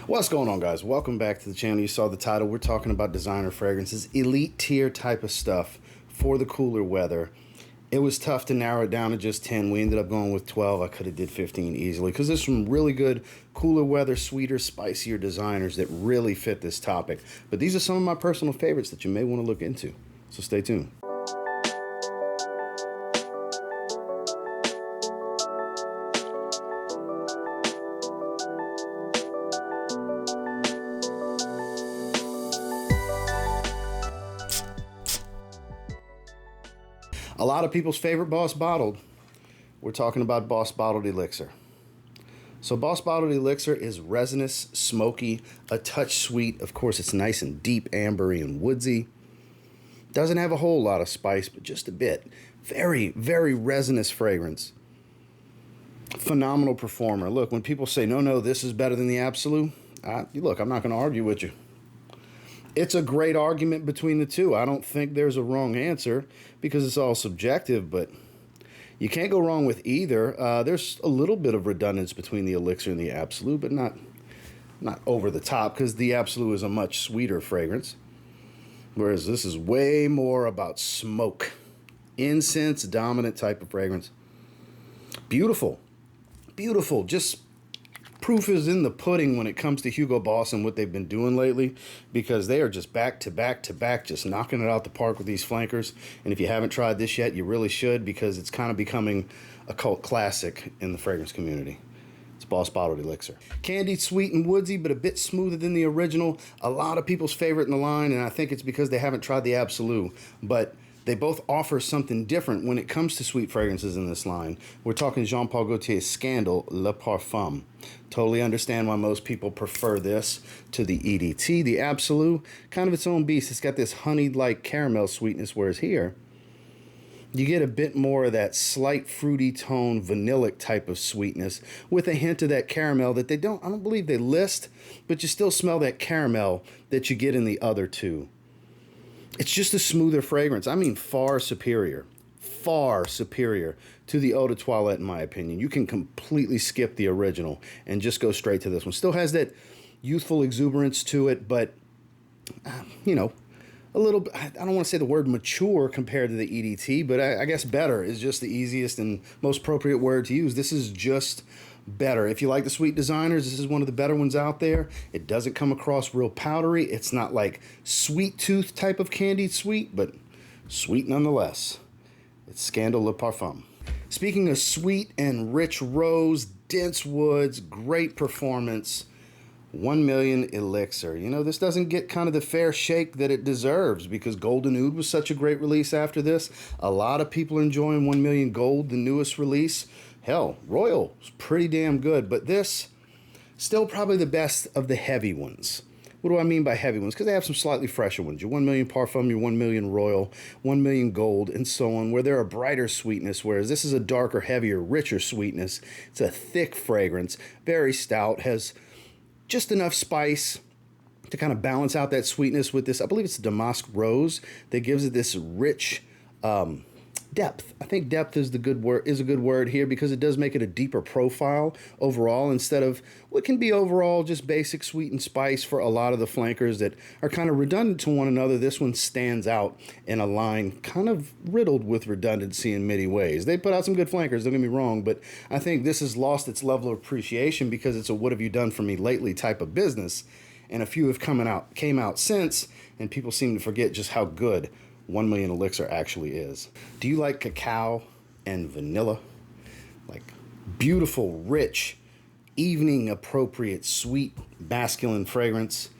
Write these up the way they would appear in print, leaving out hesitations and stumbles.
What's going on, guys? Welcome back to the channel. You saw the title. We're talking about designer fragrances, elite tier type of stuff for the cooler weather. It was tough to narrow it down to just 10. We ended up going with 12. I could have did 15 easily because there's some really good cooler weather, sweeter, spicier designers that really fit this topic. But these are some of my personal favorites that you may want to look into. So stay tuned. A lot of people's favorite Boss Bottled. We're talking about Boss Bottled Elixir. So Boss Bottled Elixir is resinous, smoky, a touch sweet. Of course, it's nice and deep, ambery and woodsy. Doesn't have a whole lot of spice, but just a bit. Very, very resinous fragrance. Phenomenal performer. Look, when people say, no, this is better than the Absolute, look, I'm not going to argue with you. It's a great argument between the two. I don't think there's a wrong answer because it's all subjective, but you can't go wrong with either. There's a little bit of redundance between the Elixir and the Absolute, but not over the top because the Absolute is a much sweeter fragrance, whereas this is way more about smoke. Incense dominant type of fragrance. Beautiful. Beautiful. Just proof is in the pudding when it comes to Hugo Boss and what they've been doing lately, because they are just back to back to back, just knocking it out the park with these flankers. And if you haven't tried this yet, you really should, because it's kind of becoming a cult classic in the fragrance community. It's Boss Bottled Elixir. Candied, sweet, and woodsy, but a bit smoother than the original. A lot of people's favorite in the line, and I think it's because they haven't tried the Absolute, but they both offer something different when it comes to sweet fragrances in this line. We're talking Jean-Paul Gaultier's Scandal Le Parfum. Totally understand why most people prefer this to the EDT. The Absolute, kind of its own beast. It's got this honeyed-like caramel sweetness, whereas here, you get a bit more of that slight fruity tone, vanillic type of sweetness with a hint of that caramel that I don't believe they list, but you still smell that caramel that you get in the other two. It's just a smoother fragrance. I mean, far superior to the Eau de Toilette, in my opinion. You can completely skip the original and just go straight to this one. Still has that youthful exuberance to it, but, you know, a little, I don't want to say the word mature compared to the EDT, but I guess better is just the easiest and most appropriate word to use. This is just better. If you like the sweet designers, this is one of the better ones out there. It doesn't come across real powdery. It's not like sweet tooth type of candied sweet, but sweet nonetheless. It's Scandal Le Parfum. Speaking of sweet and rich rose, dense woods, great performance, 1 million Elixir. You know, this doesn't get kind of the fair shake that it deserves because Golden Oud was such a great release after this. A lot of people are enjoying 1 million Gold, the newest release. Hell, Royal is pretty damn good, but this, still probably the best of the heavy ones. What do I mean by heavy ones? Because they have some slightly fresher ones. Your 1 million Parfum, your 1 million Royal, 1 million Gold, and so on, where they're a brighter sweetness, whereas this is a darker, heavier, richer sweetness. It's a thick fragrance, very stout, has just enough spice to kind of balance out that sweetness with this. I believe it's Damask Rose that gives it this rich depth. I think depth is a good word here because it does make it a deeper profile overall instead of what can be overall just basic sweet and spice for a lot of the flankers that are kind of redundant to one another. This one stands out in a line kind of riddled with redundancy in many ways. They put out some good flankers, don't get me wrong, but I think this has lost its level of appreciation because it's a what have you done for me lately type of business, and a few have came out since, and people seem to forget just how good 1 million Elixir actually is. Do you like cacao and vanilla? Like beautiful, rich, evening appropriate, sweet, masculine fragrance.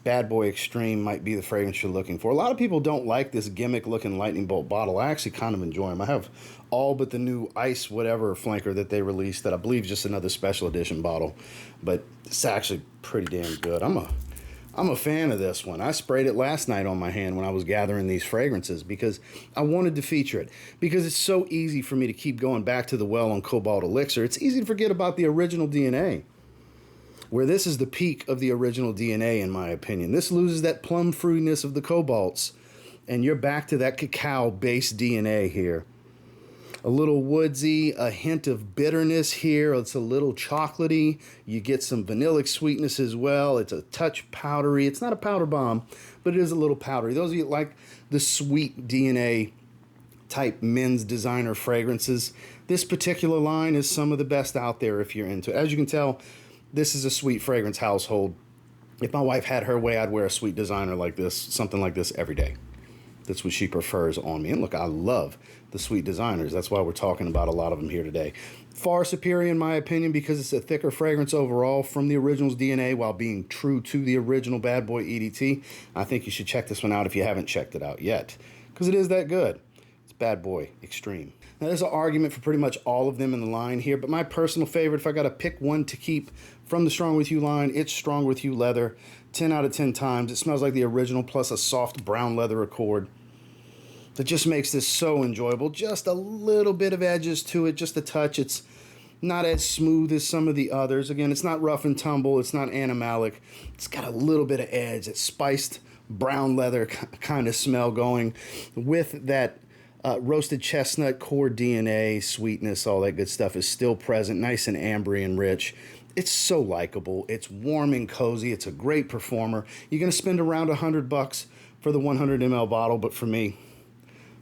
Bad Boy Extreme might be the fragrance you're looking for. A lot of people don't like this gimmick looking lightning bolt bottle. I actually kind of enjoy them. I have all but the new ice whatever flanker that they released that I believe is just another special edition bottle, but it's actually pretty damn good. I'm a fan of this one. I sprayed it last night on my hand when I was gathering these fragrances because I wanted to feature it. Because it's so easy for me to keep going back to the well on Cobalt Elixir. It's easy to forget about the original DNA, where this is the peak of the original DNA in my opinion. This loses that plum fruitiness of the Cobalts, and you're back to that cacao-based DNA here. A little woodsy, a hint of bitterness here. It's a little chocolatey. You get some vanillic sweetness as well. It's a touch powdery. It's not a powder bomb, but it is a little powdery. Those of you that like the sweet DNA type men's designer fragrances, this particular line is some of the best out there if you're into it. As you can tell, this is a sweet fragrance household. If my wife had her way, I'd wear a sweet designer like this, something like this every day. That's what she prefers on me. And look, I love the sweet designers. That's why we're talking about a lot of them here today. Far superior in my opinion because it's a thicker fragrance overall from the original's DNA while being true to the original Bad Boy EDT. I think you should check this one out if you haven't checked it out yet because it is that good. It's Bad Boy Extreme. Now, there's an argument for pretty much all of them in the line here, but my personal favorite, if I got to pick one to keep from the Strong With You line, it's Strong With You Leather. 10 out of 10 times. It smells like the original plus a soft brown leather accord. That just makes this so enjoyable. Just a little bit of edges to it, just a touch. It's not as smooth as some of the others. Again, it's not rough and tumble. It's not animalic. It's got a little bit of edge. It's spiced brown leather kind of smell going with that roasted chestnut, core DNA, sweetness, all that good stuff is still present, nice and ambery and rich. It's so likable. It's warm and cozy. It's a great performer. You're going to spend around $100 for the 100 ml bottle, but for me,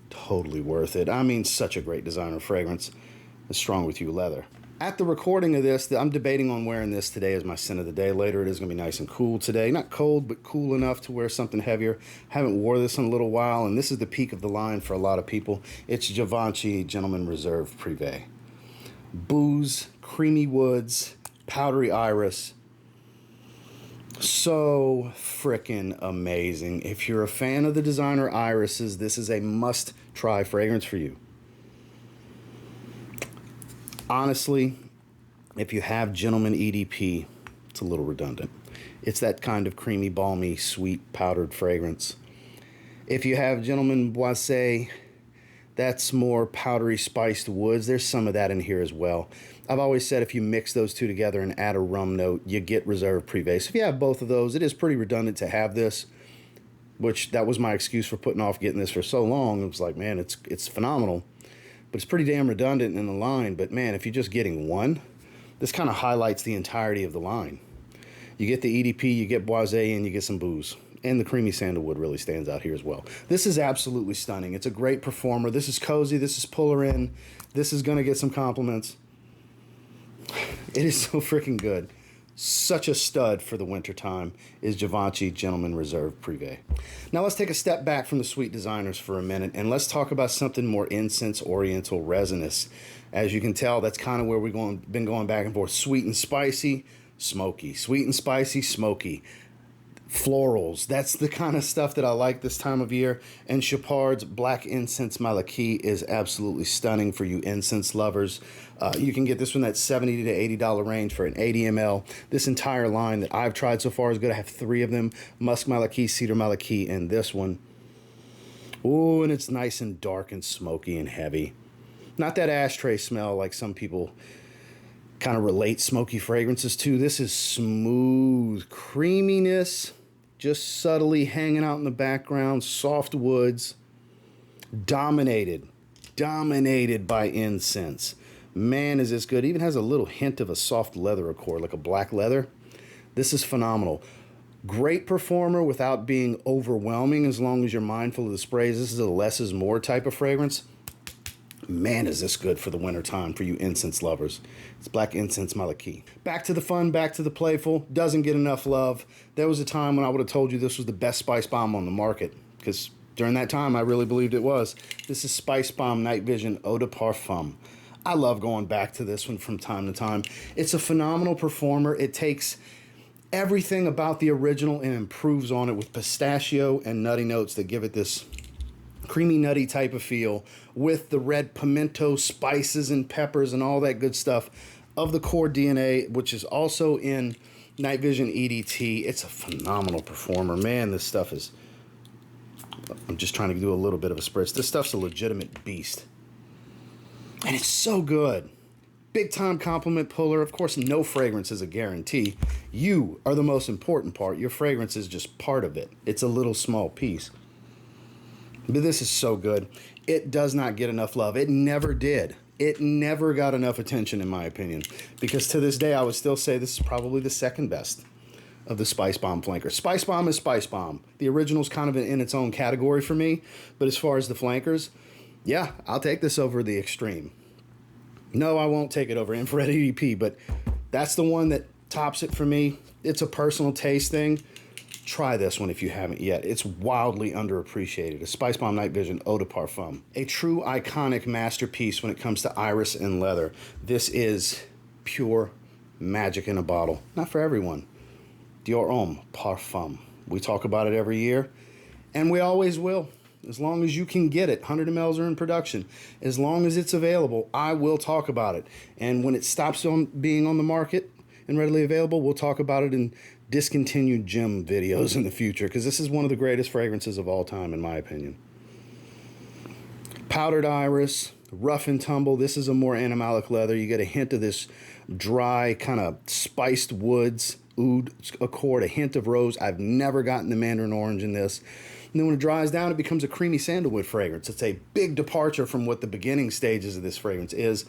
totally worth it. I mean, such a great designer fragrance. It's Strong With You Leather. At the recording of this, I'm debating on wearing this today as my scent of the day. Later, it is going to be nice and cool today. Not cold, but cool enough to wear something heavier. Haven't wore this in a little while, and this is the peak of the line for a lot of people. It's Givenchy Gentleman Reserve Privee. Booze, creamy woods, powdery iris. So freaking amazing. If you're a fan of the designer irises, this is a must-try fragrance for you. Honestly, if you have Gentleman EDP, it's a little redundant. It's that kind of creamy, balmy, sweet, powdered fragrance. If you have Gentleman Boisé, that's more powdery, spiced woods. There's some of that in here as well. I've always said if you mix those two together and add a rum note, you get Reserve Privee. So if you have both of those, it is pretty redundant to have this, which that was my excuse for putting off getting this for so long. It was like, man, it's phenomenal. But it's pretty damn redundant in the line. But man, if you're just getting one, this kind of highlights the entirety of the line. You get the EDP, you get Boisé, and you get some booze. And the creamy sandalwood really stands out here as well. This is absolutely stunning. It's a great performer. This is cozy. This is pull her in. This is going to get some compliments. It is so freaking good. Such a stud for the winter time is Givenchy Gentleman Reserve Privee. Now let's take a step back from the sweet designers for a minute and let's talk about something more incense oriental resinous. As you can tell, that's kind of where we've been going back and forth. Sweet and spicy, smoky. Sweet and spicy, smoky. Florals, that's the kind of stuff that I like this time of year. And Chopard's Black Incense Malaki is absolutely stunning for you incense lovers. You can get this one at $70 to $80 range for an 80 ml. This entire line that I've tried so far is good. I have 3 of them: Musk Malaki, Cedar Malaki, and this one. Ooh, and it's nice and dark and smoky and heavy. Not that ashtray smell like some people kind of relate smoky fragrances to. This is smooth creaminess, just subtly hanging out in the background, soft woods, dominated by incense. Man, is this good. Even has a little hint of a soft leather accord, like a black leather. This is phenomenal. Great performer without being overwhelming as long as you're mindful of the sprays. This is a less is more type of fragrance. Man, is this good for the winter time for you incense lovers. It's Black Incense Malaki. Back to the fun, back to the playful. Doesn't get enough love. There was a time when I would have told you this was the best Spicebomb on the market, because during that time I really believed it was. This is Spicebomb Night Vision Eau de Parfum. I love going back to this one from time to time. It's a phenomenal performer. It takes everything about the original and improves on it with pistachio and nutty notes that give it this creamy, nutty type of feel with the red pimento spices and peppers and all that good stuff of the core DNA, which is also in Night Vision EDT. It's a phenomenal performer. Man, this stuff is... I'm just trying to do a little bit of a spritz. This stuff's a legitimate beast. And it's so good. Big time compliment puller. Of course, no fragrance is a guarantee. You are the most important part. Your fragrance is just part of it. It's a little small piece. But this is so good. It does not get enough love. It never did. It never got enough attention, in my opinion, because to this day, I would still say this is probably the second best of the Spicebomb flankers. Spicebomb is Spicebomb. The original's kind of in its own category for me, but as far as the flankers, yeah, I'll take this over the Extreme. No, I won't take it over Infrared EDP, but that's the one that tops it for me. It's a personal taste thing. Try this one if you haven't yet. It's wildly underappreciated. A Spicebomb Night Vision Eau de Parfum. A true iconic masterpiece when it comes to iris and leather. This is pure magic in a bottle. Not for everyone. Dior Homme Parfum. We talk about it every year, and we always will. As long as you can get it, 100 mLs are in production. As long as it's available, I will talk about it. And when it stops being on the market and readily available, we'll talk about it in discontinued gem videos in the future, because this is one of the greatest fragrances of all time, in my opinion. Powdered iris, rough and tumble. This is a more animalic leather. You get a hint of this dry, kind of spiced woods, oud accord, a hint of rose. I've never gotten the mandarin orange in this. And then when it dries down, it becomes a creamy sandalwood fragrance. It's a big departure from what the beginning stages of this fragrance is.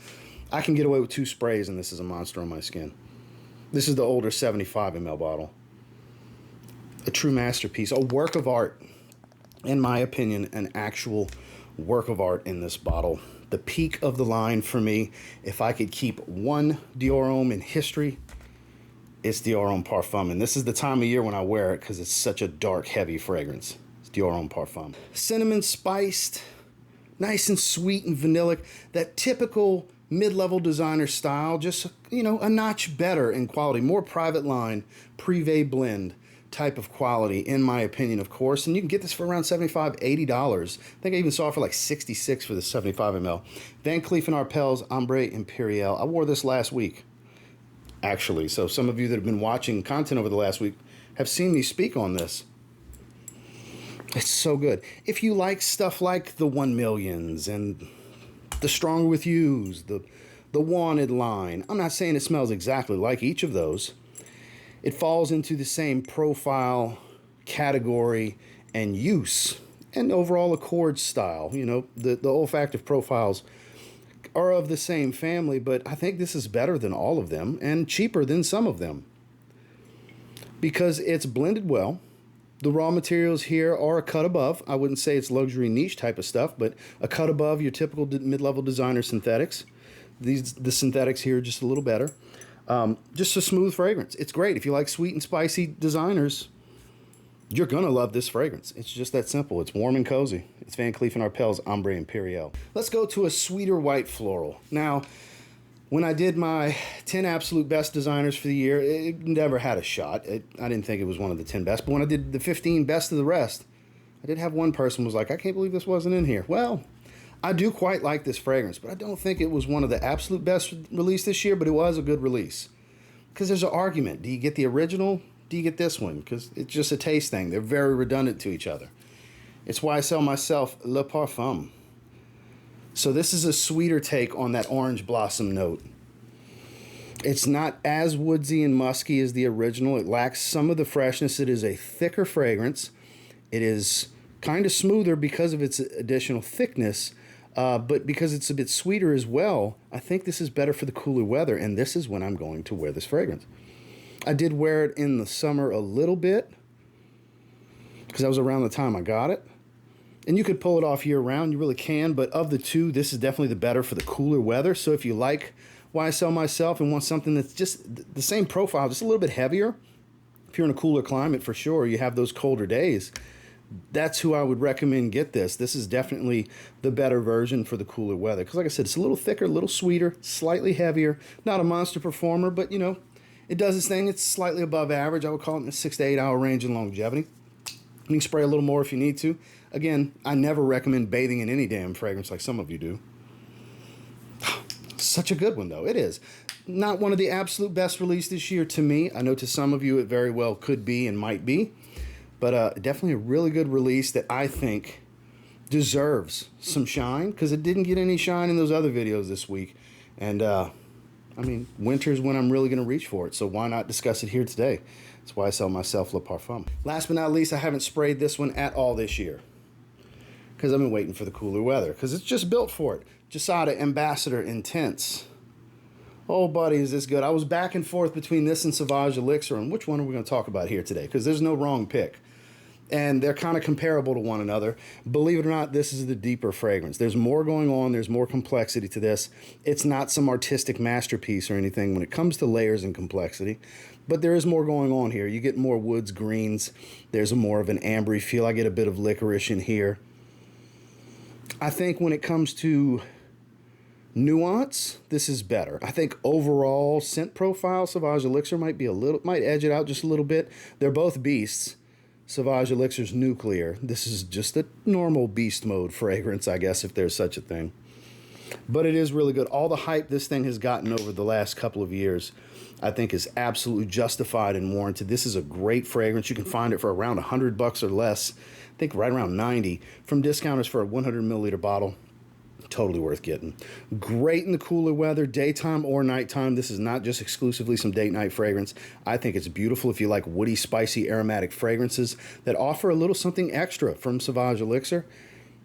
I can get away with 2 sprays, and this is a monster on my skin. This is the older 75 ml bottle. A true masterpiece, a work of art. In my opinion, an actual work of art in this bottle. The peak of the line for me, if I could keep one Dior Homme in history, it's Dior Homme Parfum. And this is the time of year when I wear it because it's such a dark, heavy fragrance. It's Dior Homme Parfum. Cinnamon spiced, nice and sweet and vanillic. That typical mid-level designer style, just, you know, a notch better in quality. More private line, Privee blend type of quality, in my opinion, of course. And you can get this for around $75, $80. I think I even saw it for like $66 for the 75 ml. Van Cleef and Arpels Ambre Imperial. I wore this last week, actually. So some of you that have been watching content over the last week have seen me speak on this. It's so good. If you like stuff like the 1 Millions and the Stronger With Yous, the Wanted line, I'm not saying it smells exactly like each of those. It falls into the same profile, category, and use, and overall accord style. You know, the olfactive profiles are of the same family, but I think this is better than all of them and cheaper than some of them because it's blended well. The raw materials here are a cut above. I wouldn't say it's luxury niche type of stuff, but a cut above your typical mid-level designer synthetics. The synthetics here are just a little better. Just a smooth fragrance. It's great. If you like sweet and spicy designers, you're going to love this fragrance. It's just that simple. It's warm and cozy. It's Van Cleef & Arpels Ambre Imperial. Let's go to a sweeter white floral. Now, when I did my 10 absolute best designers for the year, it never had a shot. I didn't think it was one of the 10 best. But when I did the 15 best of the rest, I did have one person who was like, I can't believe this wasn't in here. Well, I do quite like this fragrance, but I don't think it was one of the absolute best released this year, but it was a good release. Because there's an argument. Do you get the original? Do you get this one? Because it's just a taste thing. They're very redundant to each other. It's YSL MYSLF Le Parfum. So this is a sweeter take on that orange blossom note. It's not as woodsy and musky as the original. It lacks some of the freshness. It is a thicker fragrance. It is kind of smoother because of its additional thickness. But because it's a bit sweeter as well, I think this is better for the cooler weather, and this is when I'm going to wear this fragrance. I did wear it in the summer a little bit, because that was around the time I got it. And you could pull it off year-round, you really can, but of the two, this is definitely the better for the cooler weather. So if you like YSL MYSLF and want something that's just the same profile, just a little bit heavier, if you're in a cooler climate, for sure, you have those colder days, that's who I would recommend get this. This is definitely the better version for the cooler weather. Because like I said, it's a little thicker, a little sweeter, slightly heavier. Not a monster performer, but you know, it does its thing. It's slightly above average. I would call it in the 6 to 8 hour range in longevity. You can spray a little more if you need to. Again, I never recommend bathing in any damn fragrance like some of you do. Such a good one, though. It is. Not one of the absolute best released this year to me. I know to some of you it very well could be and might be. But definitely a really good release that I think deserves some shine, because it didn't get any shine in those other videos this week. And, I mean, winter's when I'm really going to reach for it, so why not discuss it here today? That's why I sell MYSLF Le Parfum. Last but not least, I haven't sprayed this one at all this year, because I've been waiting for the cooler weather, because it's just built for it. Gisada Ambassador Intense. Oh, buddy, is this good? I was back and forth between this and Sauvage Elixir, and which one are we going to talk about here today? Because there's no wrong pick. And they're kind of comparable to one another. Believe it or not, this is the deeper fragrance. There's more going on. There's more complexity to this. It's not some artistic masterpiece or anything when it comes to layers and complexity. But there is more going on here. You get more woods, greens. There's more of an ambery feel. I get a bit of licorice in here. I think when it comes to nuance, this is better. I think overall scent profile, Sauvage Elixir might edge it out just a little bit. They're both beasts. Sauvage Elixir's nuclear. This is just a normal beast mode fragrance, I guess, if there's such a thing. But it is really good. All the hype this thing has gotten over the last couple of years, I think, is absolutely justified and warranted. This is a great fragrance. You can find it for around $100 or less. I think right around 90 from discounters for a 100 milliliter bottle. Totally worth getting. Great in the cooler weather, daytime or nighttime. This is not just exclusively some date-night fragrance. I think it's beautiful if you like woody, spicy, aromatic fragrances that offer a little something extra from Sauvage Elixir.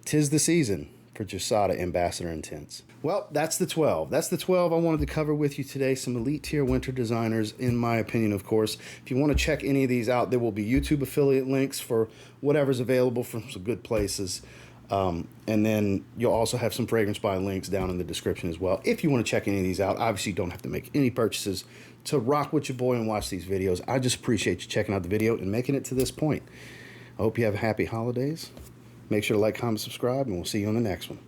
'Tis the season for Gisada Ambassador Intense. Well, that's the 12. That's the 12 I wanted to cover with you today. Some elite tier winter designers, in my opinion, of course. If you want to check any of these out, there will be YouTube affiliate links for whatever's available from some good places. And then you'll also have some fragrance buy links down in the description as well. If you want to check any of these out, obviously you don't have to make any purchases to rock with your boy and watch these videos. I just appreciate you checking out the video and making it to this point. I hope you have happy holidays. Make sure to like, comment, subscribe, and we'll see you on the next one.